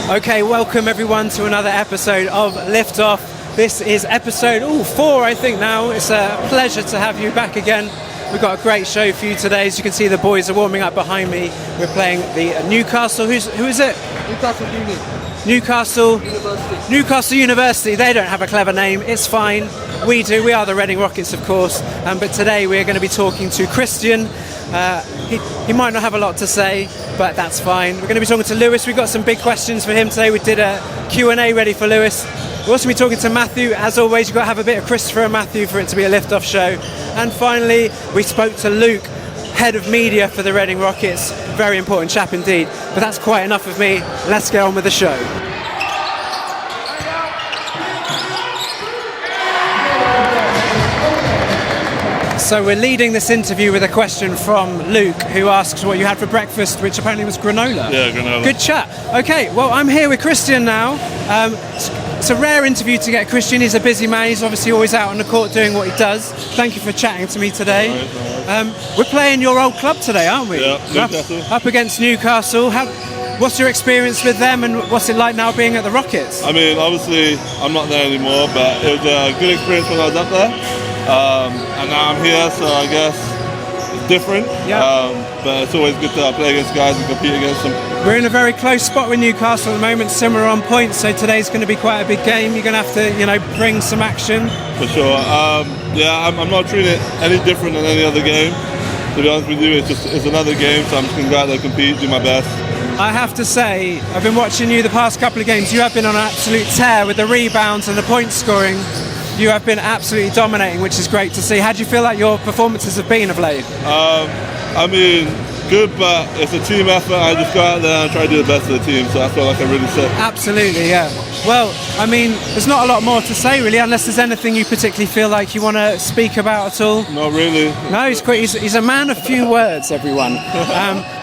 Okay, welcome everyone to another episode of Lift Off. This is episode 4, I think now. It's a pleasure to have you back again. We've got a great show for you today. As you can see, the boys are warming up behind me. We're playing the Newcastle. Who is it? Newcastle Uni. Newcastle University. They don't have a clever name. It's fine. We do. We are the Reading Rockets, of course. But today we're going to be talking to Christian. He might not have a lot to say, but that's fine. We're going to be talking to Lewis. We've got some big questions for him today. We did a Q&A ready for Lewis. We'll also be talking to Matthew. As always, you've got to have a bit of Christopher and Matthew for it to be a lift-off show. And finally, we spoke to Luke, head of media for the Reading Rockets. Very important chap indeed. But that's quite enough of me. Let's get on with the show. So we're leading this interview with a question from Luke, who asks what you had for breakfast, which apparently was granola. Yeah, granola. Good chat. Okay, well, I'm here with Christian now. It's a rare interview to get Christian. He's a busy man. He's obviously always out on the court doing what he does. Thank you for chatting to me today. We're playing your old club today, aren't we? Yeah, Newcastle. Up against Newcastle. What's your experience with them, and what's it like now being at the Rockets? I mean, obviously, I'm not there anymore, but it was a good experience when I was up there. And now I'm here, so I guess it's different. Yeah. But it's always good to play against guys and compete against them. We're in a very close spot with Newcastle at the moment, similar on points, so today's going to be quite a big game. You're going to have to, bring some action. For sure. I'm not treating it any different than any other game. To be honest with you, it's another game, so I'm just going to go out there, compete, do my best. I have to say, I've been watching you the past couple of games. You have been on an absolute tear with the rebounds and the point scoring. You have been absolutely dominating, which is great to see. How do you feel like your performances have been of late? I mean, good, but it's a team effort. I just go out there and try to do the best of the team, so that's all I can really say. Absolutely, yeah. Well, I mean, there's not a lot more to say, really, unless there's anything you particularly feel like you want to speak about at all. Not really. No, he's a man of few words, everyone.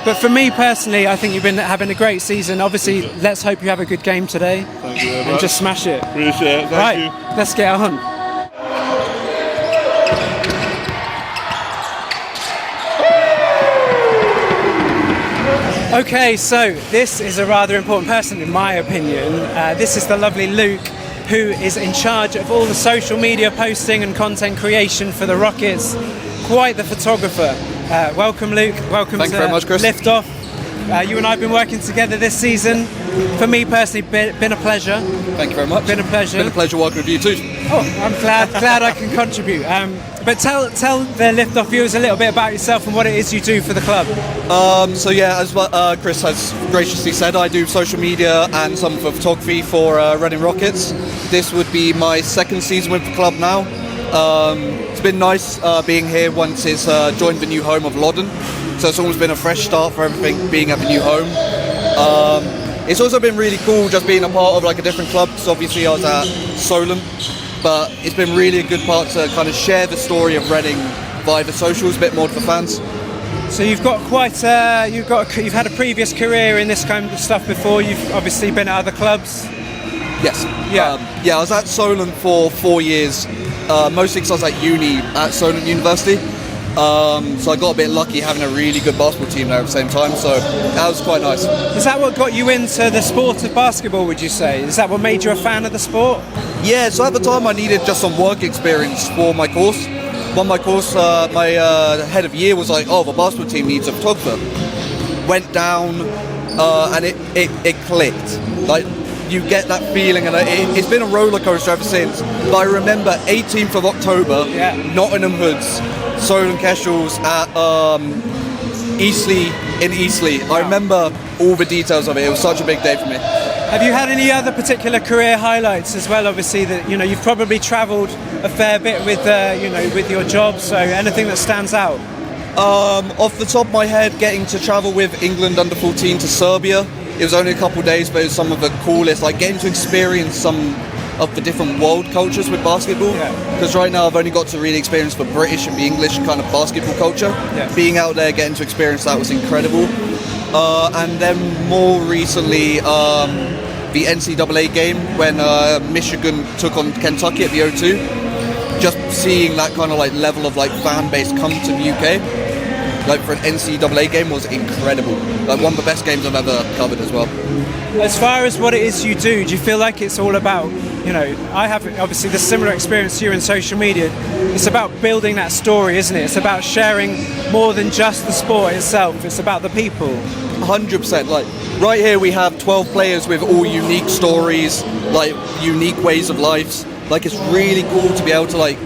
But for me personally, I think you've been having a great season. Obviously, let's hope you have a good game today. Thank you very much. And just smash it. Appreciate it. Thank you. Let's get on. Okay, so this is a rather important person in my opinion. This is the lovely Luke, who is in charge of all the social media posting and content creation for the Rockets. Quite the photographer. Welcome, Luke. Welcome Thank you very much, Chris. Lift Off. You and I have been working together this season. For me personally, been a pleasure. Thank you very much. Been a pleasure. Been a pleasure working with you too. Oh, I'm glad I can contribute. But tell the Lift Off viewers a little bit about yourself and what it is you do for the club. As Chris has graciously said, I do social media and some photography for Reading Rockets. This would be my second season with the club now. It's been nice being here once it's joined the new home of Loddon. So it's almost been a fresh start for everything being at the new home. It's also been really cool just being a part of like a different club. So obviously I was at Solent, but it's been really a good part to kind of share the story of Reading via the socials, a bit more to the fans. So you've got you've had a previous career in this kind of stuff before. You've obviously been at other clubs. Yes. Yeah. I was at Solent for 4 years, mostly because I was at uni at Solent University. So I got a bit lucky having a really good basketball team there at the same time, so that was quite nice. Is that what got you into the sport of basketball, would you say? Is that what made you a fan of the sport? Yeah, so at the time I needed just some work experience for my course. My head of year was like, oh, the basketball team needs a photographer. Went down and it clicked. Like, you get that feeling, and it's been a roller coaster ever since. But I remember 18th of October, Nottingham Hoods, Solent Kestrels at Eastleigh in Eastleigh. I remember all the details of it. It was such a big day for me. Have you had any other particular career highlights as well? Obviously, that you've probably travelled a fair bit with with your job. So anything that stands out? Off the top of my head, getting to travel with England under 14 to Serbia. It was only a couple of days, but it was some of the coolest. Like getting to experience some of the different world cultures with basketball. Because right now I've only got to really experience the British and the English kind of basketball culture. Being out there, getting to experience that was incredible. And then more recently, the NCAA game when Michigan took on Kentucky at the O2. Just seeing that kind of like level of like fan base come to the UK. like for an NCAA game was incredible. Like one of the best games I've ever covered as well. As far as what it is you do you feel like it's all about, I have obviously the similar experience to you in social media. It's about building that story, isn't it? It's about sharing more than just the sport itself. It's about the people. 100%. Like right here we have 12 players with all unique stories, like unique ways of lives. Like it's really cool to be able to like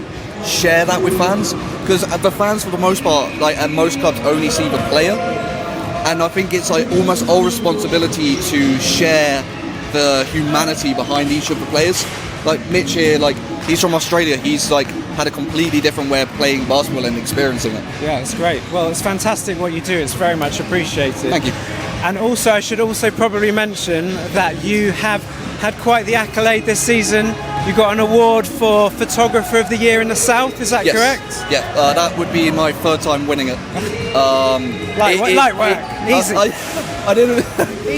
share that with fans, because the fans for the most part, like at most clubs, only see the player. And I think it's like almost our responsibility to share the humanity behind each of the players. Like Mitch here, like he's from Australia. He's like had a completely different way of playing basketball and experiencing it. Yeah, it's great. Well, it's fantastic what you do. It's very much appreciated. Thank you. And also, I should also probably mention that you have had quite the accolade this season. You got an award for Photographer of the Year in the South. Is that Yes. correct? Yeah, that would be my third time winning it. Light work. Easy. I didn't.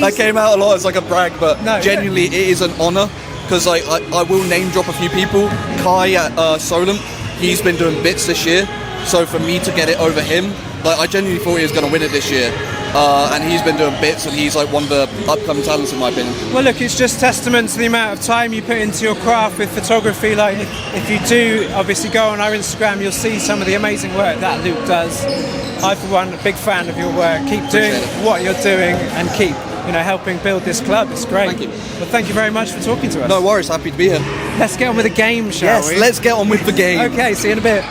That came out a lot as like a brag, but No, genuinely it is an honour, because I will name drop a few people. Kai at Solent, he's been doing bits this year, so for me to get it over him, like I genuinely thought he was going to win it this year. And he's been doing bits, and he's like one of the upcoming talents in my opinion. Well, look, it's just testament to the amount of time you put into your craft with photography. Like, if you do obviously go on our Instagram, you'll see some of the amazing work that Luke does. I, for one, a big fan of your work. Keep doing what you're doing, and keep, helping build this club. It's great. Thank you. Well, thank you very much for talking to us. No worries, happy to be here. Let's get on with the game, shall we? Yes, let's get on with the game. Okay, see you in a bit.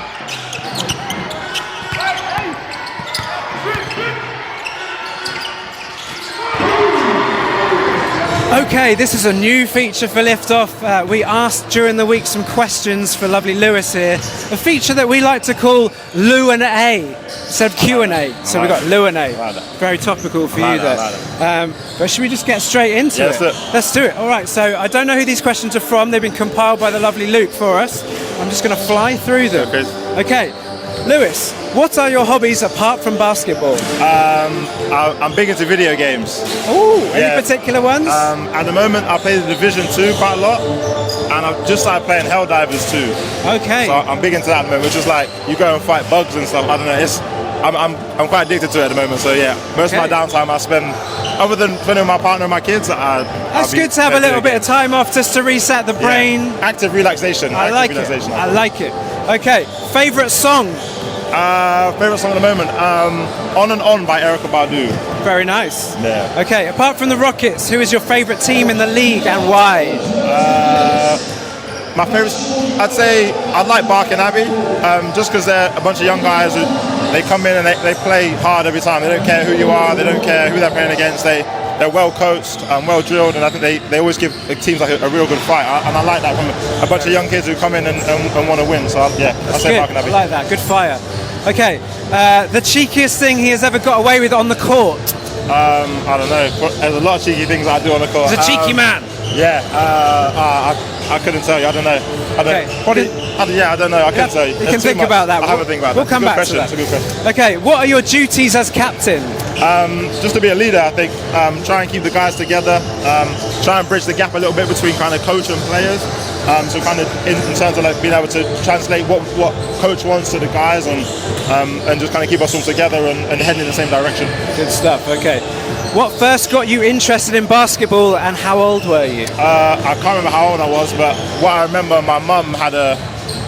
Okay, this is a new feature for Liftoff. We asked during the week some questions for lovely Lewis here. A feature that we like to call Lou and A instead of Q&A. So we've got Lou and A. Very topical for you there. But should we just get straight into it? Let's do it. All right, so I don't know who these questions are from. They've been compiled by the lovely Luke for us. I'm just going to fly through them. Okay, Lewis, what are your hobbies apart from basketball? I'm big into video games. Oh, any particular ones? At the moment, I play the Division 2 quite a lot, and I've just started playing Helldivers 2. Okay. So I'm big into that at the moment, which is like you go and fight bugs and stuff. I don't know. I'm quite addicted to it at the moment. So yeah, most of my downtime I spend, other than spending with my partner and my kids, That's good to have a little bit of time off just to reset the brain. Active relaxation. I like it. Okay, favourite song? Favourite song at the moment? On and On by Erykah Badu. Very nice. Yeah. Okay, apart from the Rockets, who is your favourite team in the league and why? My favourite, I'd say I'd like Barking Abbey, just because they're a bunch of young guys who they come in and they play hard every time. They don't care who you are, they don't care who they're playing against. They're well coached and well drilled, and I think they always give teams like a real good fight. And I like that from a bunch of young kids who come in and want to win. So I'd say Barking Abbey. I like that. Good fire. Okay, the cheekiest thing he has ever got away with on the court? I don't know. There's a lot of cheeky things I do on the court. He's a cheeky man. Yeah. I couldn't tell you. I don't know. I don't know. I couldn't tell you. You can think about that. I haven't think about that. We'll come back to that. It's a good question. Okay, what are your duties as captain? Just to be a leader, I think. Try and keep the guys together. Try and bridge the gap a little bit between kind of coach and players. So kind of in terms of like being able to translate what coach wants to the guys, and just kind of keep us all together and heading in the same direction. Good stuff. Okay. What first got you interested in basketball, and how old were you? I can't remember how old I was, but what I remember, my mum had a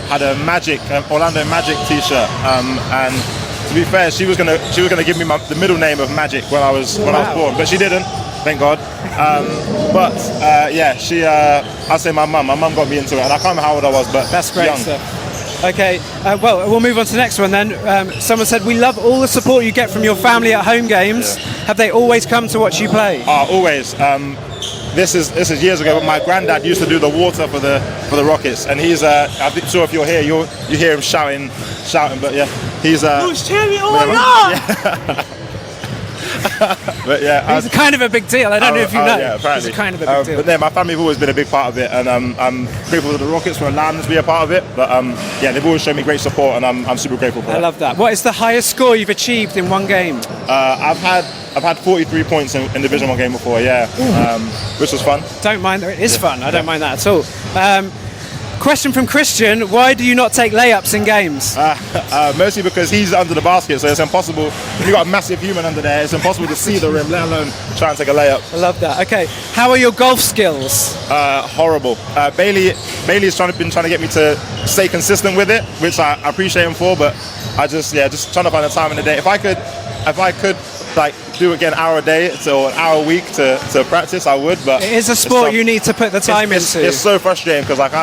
Orlando Magic T-shirt, and to be fair, she was gonna give me the middle name of Magic when I was born, but she didn't, thank God. I'd say my mum got me into it, and I can't remember how old I was, but that's great young. stuff. Okay, well, we'll move on to the next one then. Someone said, we love all the support you get from your family at home games. Yeah. Have they always come to watch you play? Always. This is years ago, but my granddad used to do the water for the Rockets, and he's I'm sure if you're here, you hear him shouting, but yeah, he's But yeah, it's kind of a big deal. I don't know if you know. Yeah, apparently. It's kind of a big deal. But yeah, my family have always been a big part of it, and I'm grateful to the Rockets for allowing us to be a part of it. But they've always shown me great support, and I'm super grateful for that. I love that. What is the highest score you've achieved in one game? I've had 43 points in Division 1 game before, which was fun. Don't mind. It is fun. I don't mind that at all. Question from Christian: why do you not take layups in games? Mostly because he's under the basket, so it's impossible. If you've got a massive human under there, it's impossible to see the rim, let alone try and take a layup. I love that. Okay, how are your golf skills? Horrible. Bailey's been trying to get me to stay consistent with it, which I appreciate him for, but I just trying to find the time in the day. If I could like do again an hour a day or an hour a week to practice, I would. But it is a sport you need to put the time into. It's so frustrating because like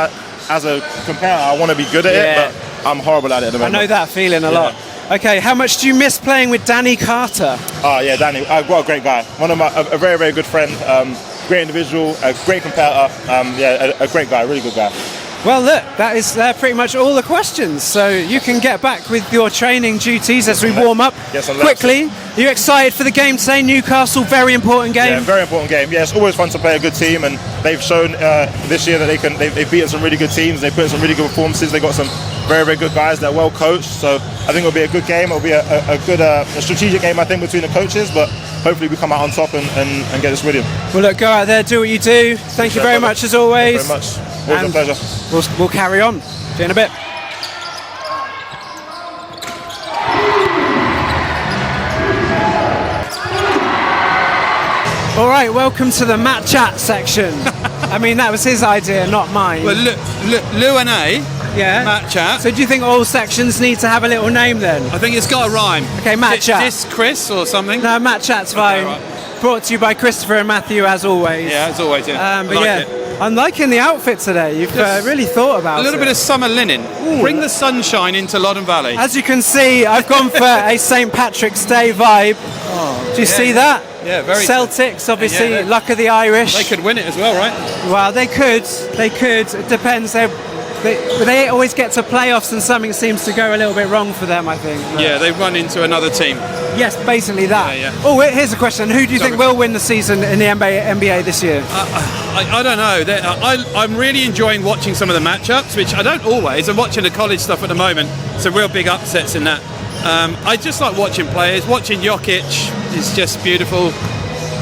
as a competitor, I want to be good at it, but I'm horrible at it at the moment. I know that feeling a lot. Okay, how much do you miss playing with Danny Carter? Oh yeah, Danny, what a great guy. A very, very good friend, great individual, a great competitor, a great guy, really good guy. Well, look, that is pretty much all the questions. So you can get back with your training duties as we warm up quickly. Are you excited for the game today? Newcastle, very important game. Yeah, very important game. Yeah, it's always fun to play a good team, and they've shown this year that they've beaten some really good teams. They put in some really good performances. They got some very, very good guys. They're well coached. So I think it'll be a good game. It'll be a good strategic game, I think, between the coaches. But hopefully we come out on top and get this win. Well, look, go out there, do what you do. Thank you very much as always. Thank you very much. Always a pleasure. We'll carry on. See you in a bit. All right, welcome to the Matt Chat section. I mean, that was his idea, not mine. Well, Lou and A, Matt Chat. So do you think all sections need to have a little name then? I think it's got a rhyme. Okay, Matt Chat. This Chris or something? No, Matt Chat's fine. Okay, right. Brought to you by Christopher and Matthew, as always. Yeah, as always, yeah. But I'm liking the outfit today. You've really thought about it. A little bit of summer linen. Ooh. Bring the sunshine into Loddon Valley. As you can see, I've gone for a St. Patrick's Day vibe. Oh, do you see that? Yeah, very. Celtics, obviously, luck of the Irish. They could win it as well, right? Well, they could. It depends. They always get to playoffs and something seems to go a little bit wrong for them, I think. Yeah, they run into another team. Yes, basically that. Yeah. Oh, here's a question. Who do you think will win the season in the NBA this year? I don't know. I'm really enjoying watching some of the matchups, which I don't always. I'm watching the college stuff at the moment. Some real big upsets in that. I just like watching players. Watching Jokic is just beautiful.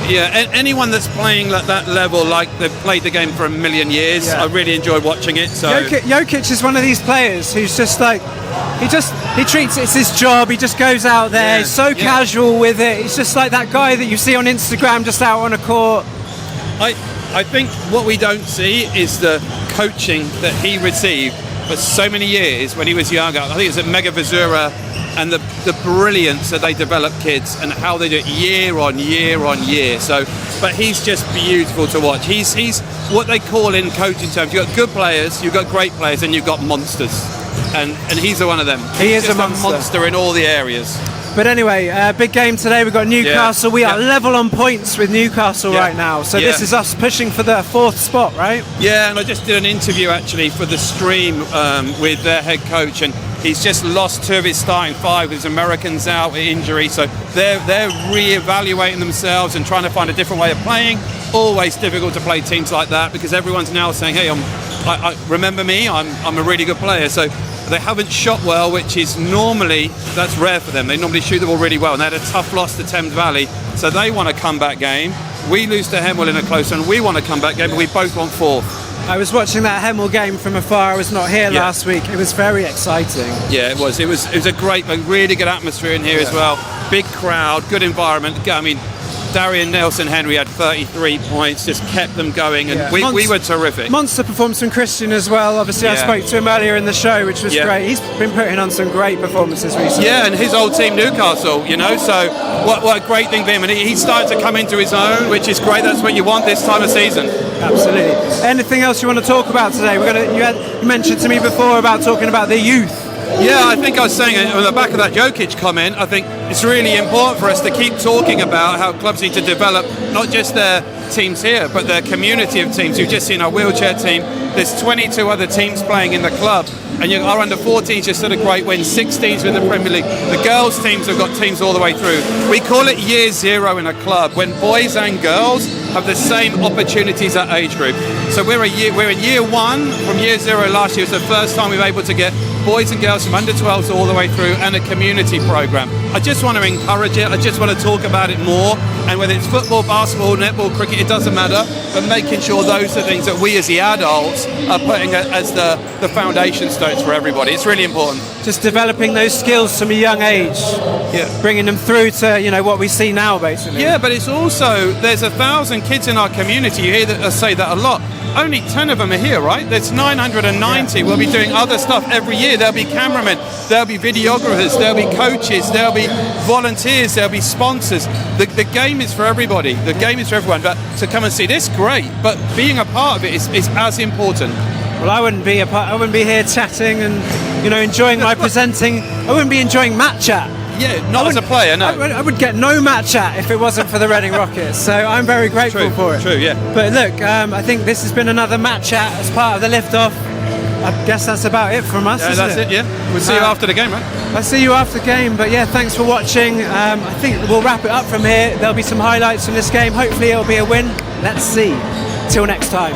Yeah, anyone that's playing at that level, like they've played the game for a million years, I really enjoy watching it. So Jokic is one of these players who's just like, he treats it's his job. He just goes out there. He's so casual with it. He's just like that guy that you see on Instagram just out on a court. I think what we don't see is the coaching that he received for so many years when he was younger. I think it was at Mega Vizura, and the brilliance that they develop kids and how they do it year on year on year. So, but he's just beautiful to watch. He's what they call in coaching terms, you've got good players, you've got great players, and you've got monsters. And he's one of them. He is just a monster in all the areas. But anyway, big game today. We've got Newcastle. We are level on points with Newcastle right now. So this is us pushing for the 4th spot, right? Yeah, and I just did an interview actually for the stream with their head coach, and he's just lost 2 of his starting 5 with his Americans out with injury. So they're re-evaluating themselves and trying to find a different way of playing. Always difficult to play teams like that because everyone's now saying, hey, I remember me, I'm a really good player. So they haven't shot well, which is normally, that's rare for them. They normally shoot the ball really well, and they had a tough loss to Thames Valley. So they want a comeback game. We lose to Hemel in a close one. We want a comeback game, but we both want 4th. I was watching that Hemel game from afar. I was not here last week. It was very exciting. Yeah, it was. It was a really good atmosphere in here as well. Big crowd, good environment. I mean, Darian Nelson-Henry had 33 points, just kept them going, and we were terrific. Monster performance from Christian as well. Obviously, I spoke to him earlier in the show, which was great. He's been putting on some great performances recently. Yeah, and his old team, Newcastle, so what a great thing for him. And he's starting to come into his own, which is great. That's what you want this time of season. Absolutely. Anything else you want to talk about today? You mentioned to me before about talking about the youth. Yeah, I think I was saying on the back of that Jokic comment, I think it's really important for us to keep talking about how clubs need to develop not just their teams here, but their community of teams. You've just seen our wheelchair team. There's 22 other teams playing in the club, and our under-14s just had a great win, 16s in the Premier League. The girls' teams have got teams all the way through. We call it year 0 in a club, when boys and girls have the same opportunities at age group. So we're in year 1 from year 0 last year. It's the first time we were able to get boys and girls from under 12s all the way through, and a community program. I just want to encourage it. I just want to talk about it more. And whether it's football, basketball, netball, cricket, it doesn't matter. But making sure those are things that we as the adults are putting as the foundation stones for everybody. It's really important. Just developing those skills from a young age. Yeah. Bringing them through to, what we see now, basically. Yeah, but it's also, there's 1,000 kids in our community. You hear that say that a lot. Only 10 of them are here, right? There's 990. We'll be doing other stuff every year. There'll be cameramen, there'll be videographers, there'll be coaches, there'll be volunteers, there'll be sponsors. The game is for everybody. The game is for everyone. But to come and see this, great. But being a part of it is as important. Well, I wouldn't be here chatting and, enjoying my presenting. I wouldn't be enjoying Match Chat. Yeah, not as a player, no. I would get no Match Chat if it wasn't for the Reading Rockets, so I'm very grateful for it. True, yeah. But look, I think this has been another Match Chat as part of the lift-off. I guess that's about it from us, isn't that's it, yeah. We'll see you after the game, right? I'll see you after the game, but yeah, thanks for watching. I think we'll wrap it up from here. There'll be some highlights from this game. Hopefully it'll be a win. Let's see. Till next time.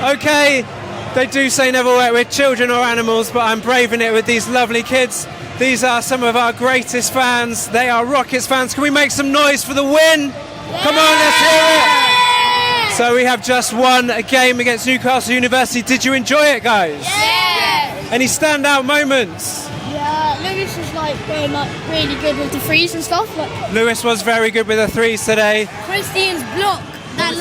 Okay, they do say never work with children or animals, but I'm braving it with these lovely kids. These are some of our greatest fans. They are Rockets fans. Can we make some noise for the win? Come on, let's hear it. So we have just won a game against Newcastle University. Did you enjoy it, guys? Yeah. Any standout moments? Yeah, Lewis was going really good with the threes and stuff. But Lewis was very good with the threes today. Christian's block, that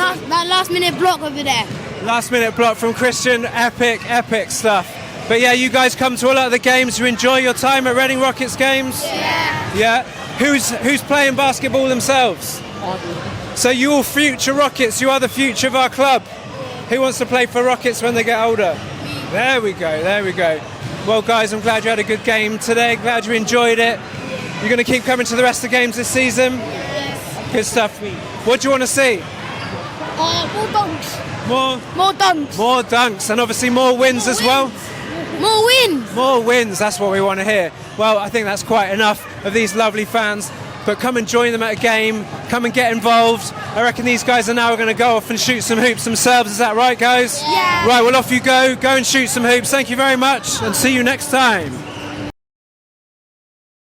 last minute block over there. Last minute block from Christian, epic stuff. But yeah, you guys come to a lot of the games. You enjoy your time at Reading Rockets games? Yeah. Yeah. Who's playing basketball themselves? So you all future Rockets, you are the future of our club. Who wants to play for Rockets when they get older? There we go. Well guys, I'm glad you had a good game today. Glad you enjoyed it. You're going to keep coming to the rest of the games this season? Yes. Good stuff. What do you want to see? More dunks. More dunks. More dunks, and obviously more wins as well. More wins. More wins, that's what we want to hear. Well, I think that's quite enough of these lovely fans. But come and join them at a game. Come and get involved. I reckon these guys are now going to go off and shoot some hoops themselves. Is that right, guys? Yeah. Right, well, off you go. Go and shoot some hoops. Thank you very much, and see you next time.